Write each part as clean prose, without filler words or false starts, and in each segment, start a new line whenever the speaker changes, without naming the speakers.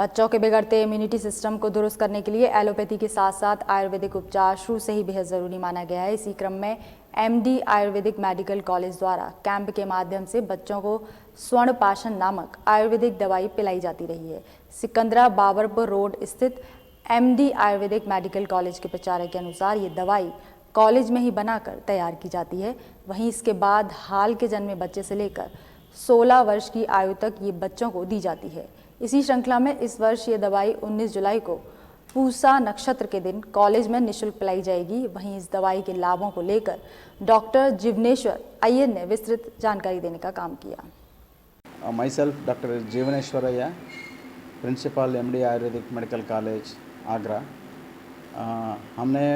बच्चों के बिगड़ते इम्यूनिटी सिस्टम को दुरुस्त करने के लिए एलोपैथी के साथ साथ आयुर्वेदिक उपचार शुरू से ही बेहद ज़रूरी माना गया है। इसी क्रम में एमडी आयुर्वेदिक मेडिकल कॉलेज द्वारा कैंप के माध्यम से बच्चों को स्वर्णपाशन नामक आयुर्वेदिक दवाई पिलाई जाती रही है। सिकंदरा बाबरपुर रोड स्थित एमडी आयुर्वेदिक मेडिकल कॉलेज के प्रचारक के अनुसार ये दवाई कॉलेज में ही बनाकर तैयार की जाती है। वहीं इसके बाद हाल के जन्मे बच्चे से लेकर 16 वर्ष की आयु तक ये बच्चों को दी जाती है। इसी श्रृंखला में इस वर्ष ये दवाई 19 जुलाई को पूसा नक्षत्र के दिन कॉलेज में निःशुल्क पिलाई जाएगी। वहीं इस दवाई के लाभों को लेकर डॉक्टर जीवनेश्वर अय्यर ने विस्तृत जानकारी देने का काम किया।
myself doctor Jeevaneshwar Iyer, principal MD Ayurvedic medical college Agra. हमने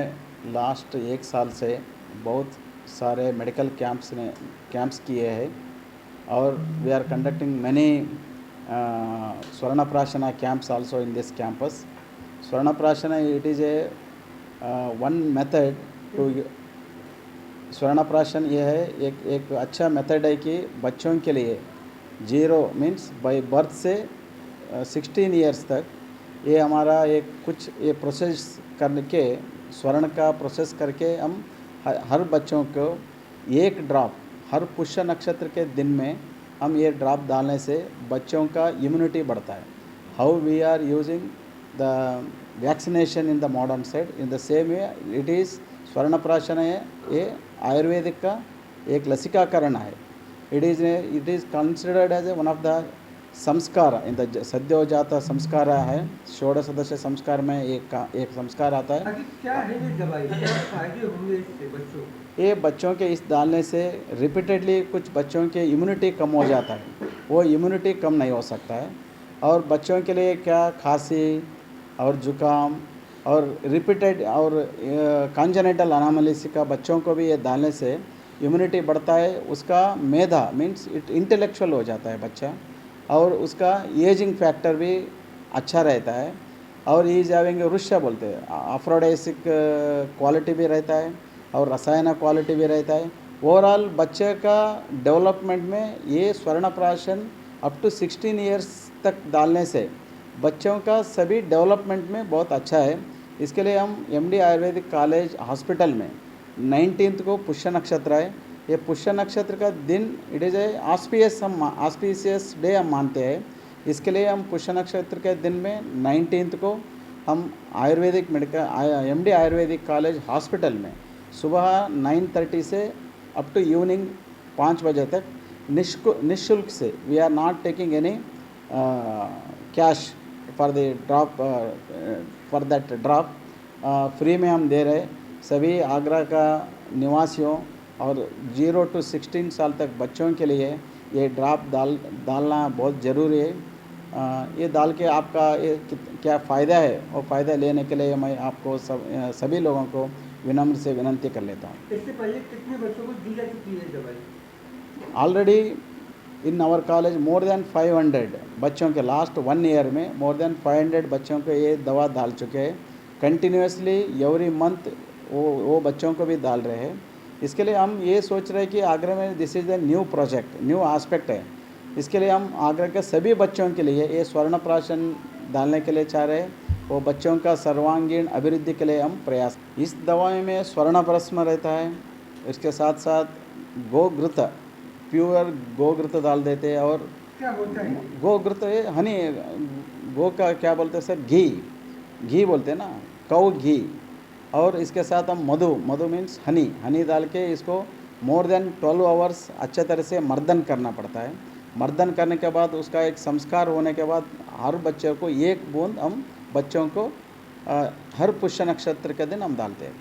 लास्ट 1 साल से बहुत सारे मेडिकल कैंप्स किए हैं और we are conducting many Swarnaprashana camps also in this campus. Swarnaprashana, it is a one method to Swarnaprashana ये है एक अच्छा मेथड है कि बच्चों के लिए 0 मीन्स बाय बर्थ से 16 इयर्स तक ये हमारा एक कुछ ये प्रोसेस करके स्वर्ण का प्रोसेस करके हम हर बच्चों को एक ड्रॉप हर पुष्य नक्षत्र के दिन में हम ये ड्रॉप डालने से बच्चों का इम्यूनिटी बढ़ता है। How we are using the vaccination in the modern side, in the same way it is Swarnaprashana है, ये आयुर्वेदिक का एक लसिकाकरण है। It is considered as one of the sanskar in the Sadyojata संस्कार है। 16 सदस्य संस्कार में एक संस्कार आता है।
क्या है ये दवाई, क्या फायदे होंगे इससे बच्चों?
ये बच्चों के इस डालने से रिपीटेडली कुछ बच्चों के इम्यूनिटी कम हो जाता है, वो इम्यूनिटी कम नहीं हो सकता है। और बच्चों के लिए क्या खांसी और जुकाम और रिपीटेड और कॉन्जेनिटल अनोमलीज का बच्चों को भी ये डालने से इम्यूनिटी बढ़ता है। उसका मेधा मीन्स इंटेलेक्चुअल हो जाता है बच्चा और उसका एजिंग फैक्टर भी अच्छा रहता है। और ये जावेंगे रुष्या बोलते हैं, अफ्रोडेसिक क्वालिटी भी रहता है और रसायन क्वालिटी भी रहता है। ओवरऑल बच्चे का डेवलपमेंट में ये स्वर्णप्राशन अप टू 16 इयर्स तक डालने से बच्चों का सभी डेवलपमेंट में बहुत अच्छा है। इसके लिए हम एमडी आयुर्वेदिक कॉलेज हॉस्पिटल में 19 को पुष्य नक्षत्र है। ये पुष्य नक्षत्र का दिन it is a auspicious day हम मानते हैं। इसके लिए हम पुष्य नक्षत्र के दिन में 19 को हम Ayurvedic medical MD Ayurvedic college hospital में सुबह 9:30 से अप टू इवनिंग 5 बजे तक निःशुल्क से we are not taking any cash for the drop for that drop, free में हम दे रहे सभी आगरा का निवासियों और 0 to 16 साल तक बच्चों के लिए ये ड्रॉप डालना बहुत ज़रूरी है। ये डाल के आपका ये क्या फ़ायदा है और फ़ायदा लेने के लिए मैं आपको सभी लोगों को विनम्र से विनंती कर लेता हूँ।
इससे पहले कितने बच्चों को दी जा चुकी है दवाई?
Already in our college more than 500 बच्चों के लास्ट 1 ईयर में मोर देन 500 बच्चों को ये दवा डाल चुके हैं। कंटिन्यूसली एवरी मंथ वो बच्चों को भी डाल रहे हैं। इसके लिए हम ये सोच रहे हैं कि आगरा में this is the new project, new aspect है। इसके लिए हम आगरा के सभी बच्चों के लिए ये स्वर्णप्राशन डालने के लिए चाह रहे हैं। वो बच्चों का सर्वांगीण अभिवृद्धि के लिए हम प्रयास। इस दवाई में स्वर्ण भस्म रहता है, इसके साथ साथ गोघृत, प्योर गोघृत डाल देते हैं। और
क्या होता है
गोघृत हनी, गो का क्या बोलते हैं सर, घी बोलते हैं ना, कौ घी। और इसके साथ हम मधु मीन्स हनी डाल के इसको मोर देन 12 आवर्स अच्छे तरह से मर्दन करना पड़ता है। मर्दन करने के बाद उसका एक संस्कार होने के बाद हर बच्चे को 1 बूंद हम बच्चों को हर पुष्य नक्षत्र के दिन हम डालते हैं।